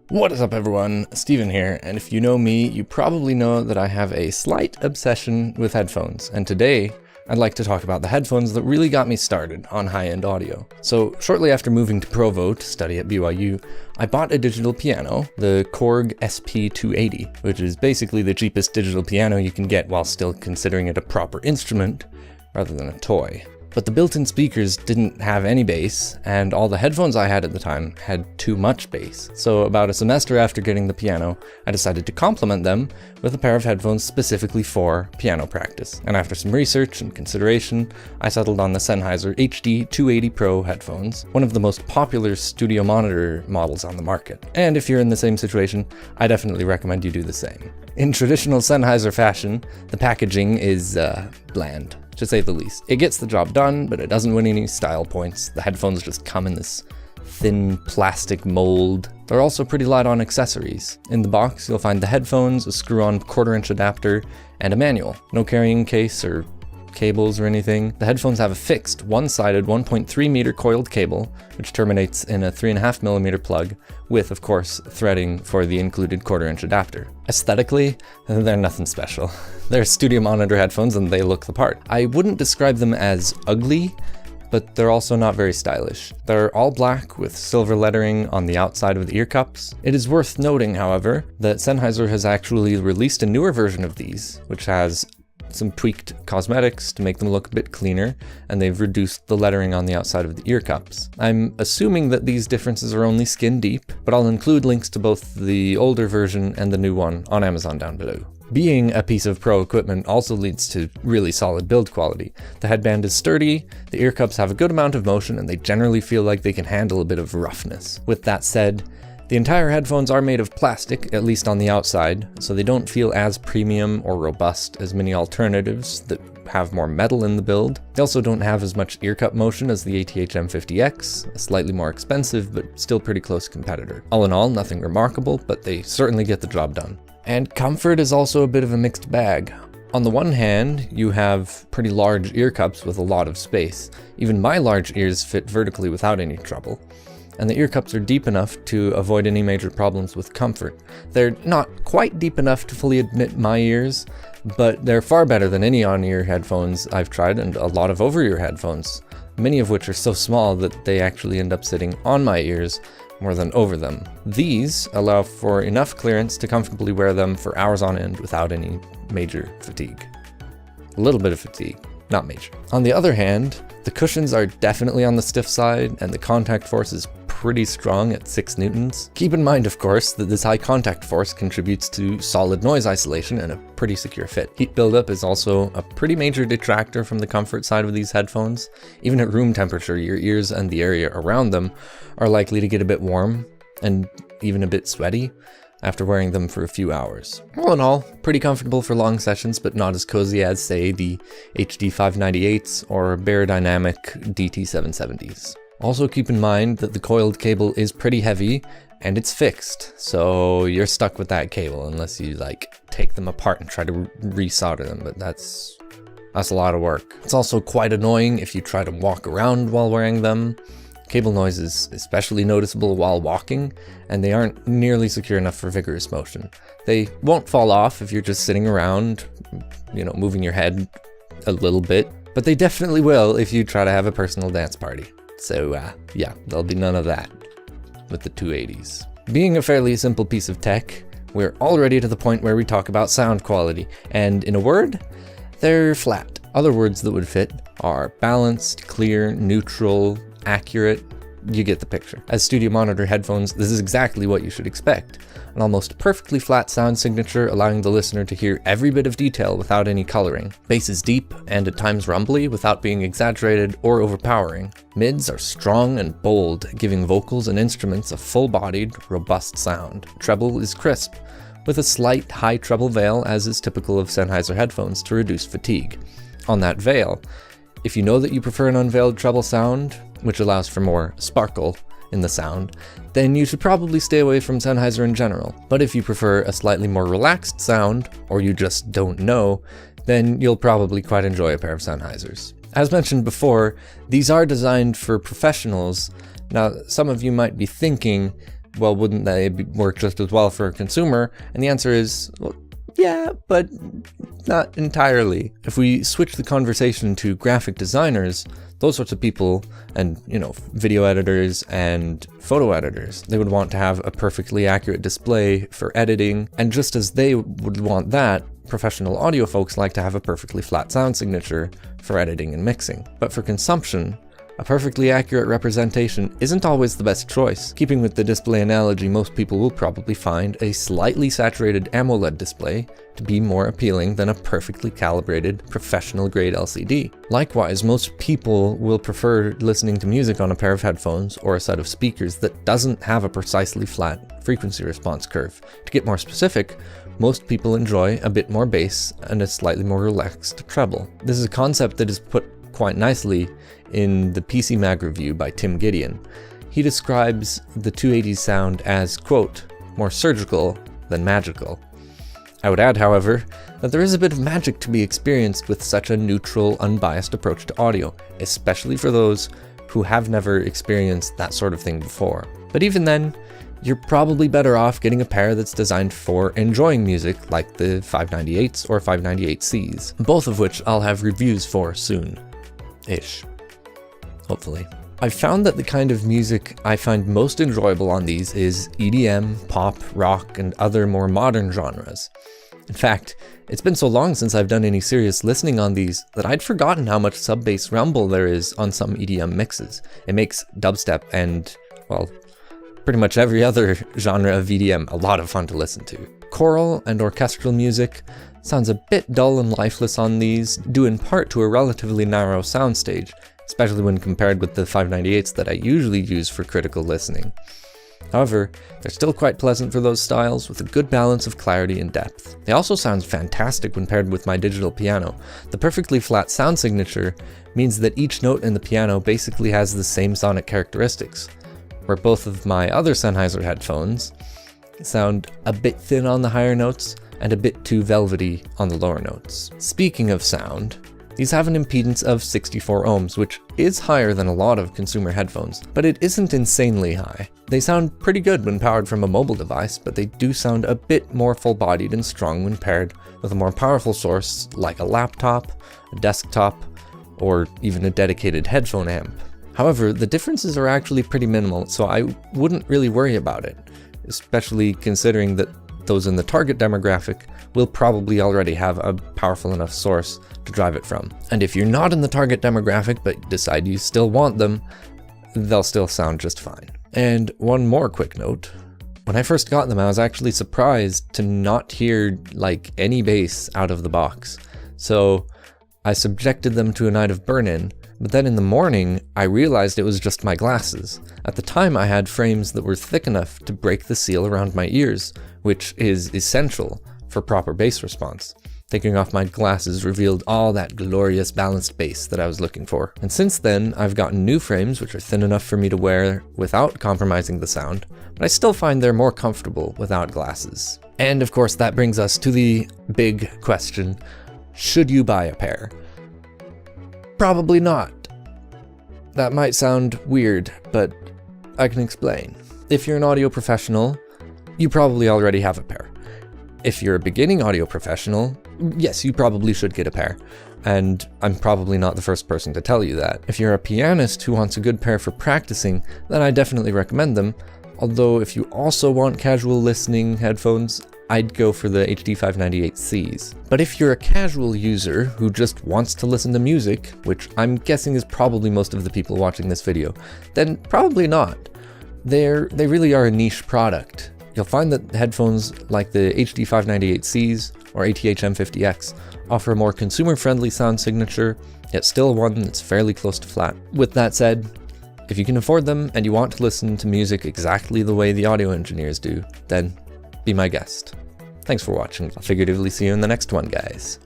What is up everyone, Steven here, and if you know me, you probably know that I have a slight obsession with headphones, and today I'd like to talk about the headphones that really got me started on high-end audio. So shortly after moving to Provo to study at BYU, I bought a digital piano, the Korg SP280, which is basically the cheapest digital piano you can get while still considering it a proper instrument rather than a toy. But the built-in speakers didn't have any bass, and all the headphones I had at the time had too much bass. So about a semester after getting the piano, I decided to complement them with a pair of headphones specifically for piano practice. And after some research and consideration, I settled on the Sennheiser HD 280 Pro headphones, one of the most popular studio monitor models on the market. And if you're in the same situation, I definitely recommend you do the same. In traditional Sennheiser fashion, the packaging is bland, to say the least. It gets the job done, but it doesn't win any style points. The headphones just come in this thin plastic mold. They're also pretty light on accessories. In the box, you'll find the headphones, a screw-on 1/4-inch adapter, and a manual. No carrying case or cables or anything. The headphones have a fixed, one-sided 1.3 meter coiled cable, which terminates in a 3.5 millimeter plug, with, of course, threading for the included 1/4-inch adapter. Aesthetically, they're nothing special. They're studio monitor headphones and they look the part. I wouldn't describe them as ugly, but they're also not very stylish. They're all black with silver lettering on the outside of the ear cups. It is worth noting, however, that Sennheiser has actually released a newer version of these, which has some tweaked cosmetics to make them look a bit cleaner, and they've reduced the lettering on the outside of the ear cups. I'm assuming that these differences are only skin deep, but I'll include links to both the older version and the new one on Amazon down below. Being a piece of pro equipment also leads to really solid build quality. The headband is sturdy, the ear cups have a good amount of motion, and they generally feel like they can handle a bit of roughness. With that said, the entire headphones are made of plastic, at least on the outside, so they don't feel as premium or robust as many alternatives that have more metal in the build. They also don't have as much ear cup motion as the ATH M50X, a slightly more expensive but still pretty close competitor. All in all, nothing remarkable, but they certainly get the job done. And comfort is also a bit of a mixed bag. On the one hand, you have pretty large ear cups with a lot of space. Even my large ears fit vertically without any trouble. And the ear cups are deep enough to avoid any major problems with comfort. They're not quite deep enough to fully admit my ears, but they're far better than any on-ear headphones I've tried, and a lot of over-ear headphones, many of which are so small that they actually end up sitting on my ears more than over them. These allow for enough clearance to comfortably wear them for hours on end without any major fatigue. A little bit of fatigue, not major. On the other hand, the cushions are definitely on the stiff side, and the contact force is pretty strong at 6 newtons. Keep in mind, of course, that this high contact force contributes to solid noise isolation and a pretty secure fit. Heat buildup is also a pretty major detractor from the comfort side of these headphones. Even at room temperature, your ears and the area around them are likely to get a bit warm and even a bit sweaty after wearing them for a few hours. All in all, pretty comfortable for long sessions, but not as cozy as, say, the HD 598s or Beyerdynamic DT770s. Also keep in mind that the coiled cable is pretty heavy and it's fixed, so you're stuck with that cable unless you take them apart and try to resolder them, but that's a lot of work. It's also quite annoying if you try to walk around while wearing them. Cable noise is especially noticeable while walking, and they aren't nearly secure enough for vigorous motion. They won't fall off if you're just sitting around, moving your head a little bit, but they definitely will if you try to have a personal dance party. So yeah, there'll be none of that with the 280s. Being a fairly simple piece of tech, we're already to the point where we talk about sound quality, and in a word, they're flat. Other words that would fit are balanced, clear, neutral, accurate. You get the picture. As studio monitor headphones, this is exactly what you should expect. An almost perfectly flat sound signature, allowing the listener to hear every bit of detail without any coloring. Bass is deep and at times rumbly without being exaggerated or overpowering. Mids are strong and bold, giving vocals and instruments a full-bodied, robust sound. Treble is crisp, with a slight high treble veil, as is typical of Sennheiser headphones, to reduce fatigue. On that veil, if you know that you prefer an unveiled treble sound, which allows for more sparkle in the sound, then you should probably stay away from Sennheiser in general. But if you prefer a slightly more relaxed sound, or you just don't know, then you'll probably quite enjoy a pair of Sennheisers. As mentioned before, these are designed for professionals. Now, some of you might be thinking, well, wouldn't they work just as well for a consumer? And the answer is, well, yeah, but not entirely. If we switch the conversation to graphic designers, those sorts of people, and, you know, video editors and photo editors, they would want to have a perfectly accurate display for editing. And just as they would want that, professional audio folks like to have a perfectly flat sound signature for editing and mixing. But for consumption, a perfectly accurate representation isn't always the best choice. Keeping with the display analogy, most people will probably find a slightly saturated AMOLED display to be more appealing than a perfectly calibrated, professional-grade LCD. Likewise, most people will prefer listening to music on a pair of headphones or a set of speakers that doesn't have a precisely flat frequency response curve. To get more specific, most people enjoy a bit more bass and a slightly more relaxed treble. This is a concept that is put quite nicely in the PC Mag review by Tim Gideon. He describes the 280's sound as, quote, more surgical than magical. I would add, however, that there is a bit of magic to be experienced with such a neutral, unbiased approach to audio, especially for those who have never experienced that sort of thing before. But even then, you're probably better off getting a pair that's designed for enjoying music, like the 598s or 598Cs, both of which I'll have reviews for soon-ish. Hopefully. I've found that the kind of music I find most enjoyable on these is EDM, pop, rock, and other more modern genres. In fact, it's been so long since I've done any serious listening on these that I'd forgotten how much sub-bass rumble there is on some EDM mixes. It makes dubstep and, well, pretty much every other genre of EDM a lot of fun to listen to. Choral and orchestral music sounds a bit dull and lifeless on these, due in part to a relatively narrow soundstage, especially when compared with the 598s that I usually use for critical listening. However, they're still quite pleasant for those styles, with a good balance of clarity and depth. They also sound fantastic when paired with my digital piano. The perfectly flat sound signature means that each note in the piano basically has the same sonic characteristics, where both of my other Sennheiser headphones sound a bit thin on the higher notes and a bit too velvety on the lower notes. Speaking of sound, these have an impedance of 64 ohms, which is higher than a lot of consumer headphones, but it isn't insanely high. They sound pretty good when powered from a mobile device, but they do sound a bit more full-bodied and strong when paired with a more powerful source like a laptop, a desktop, or even a dedicated headphone amp. However, the differences are actually pretty minimal, so I wouldn't really worry about it, especially considering that those in the target demographic will probably already have a powerful enough source to drive it from. And if you're not in the target demographic but decide you still want them, they'll still sound just fine. And one more quick note. When I first got them, I was actually surprised to not hear like any bass out of the box. So I subjected them to a night of burn-in, but then in the morning, I realized it was just my glasses. At the time, I had frames that were thick enough to break the seal around my ears, which is essential for proper bass response. Taking off my glasses revealed all that glorious balanced bass that I was looking for. And since then, I've gotten new frames which are thin enough for me to wear without compromising the sound, but I still find they're more comfortable without glasses. And of course, that brings us to the big question: should you buy a pair? Probably not. That might sound weird, but I can explain. If you're an audio professional, you probably already have a pair. If you're a beginning audio professional, yes, you probably should get a pair. And I'm probably not the first person to tell you that. If you're a pianist who wants a good pair for practicing, then I definitely recommend them. Although if you also want casual listening headphones, I'd go for the HD 598Cs. But if you're a casual user who just wants to listen to music, which I'm guessing is probably most of the people watching this video, then probably not. They really are a niche product. You'll find that headphones like the HD 598Cs or ATH M50X offer a more consumer-friendly sound signature, yet still one that's fairly close to flat. With that said, if you can afford them and you want to listen to music exactly the way the audio engineers do, then be my guest. Thanks for watching. I'll figuratively see you in the next one, guys.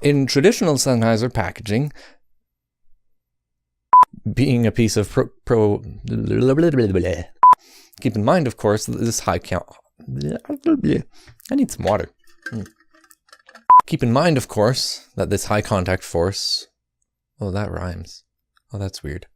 In traditional Sennheiser packaging, being a piece of keep in mind, of course, that this high count. I need some water. Keep in mind, of course, that this high contact force. Oh, that rhymes. Oh, that's weird.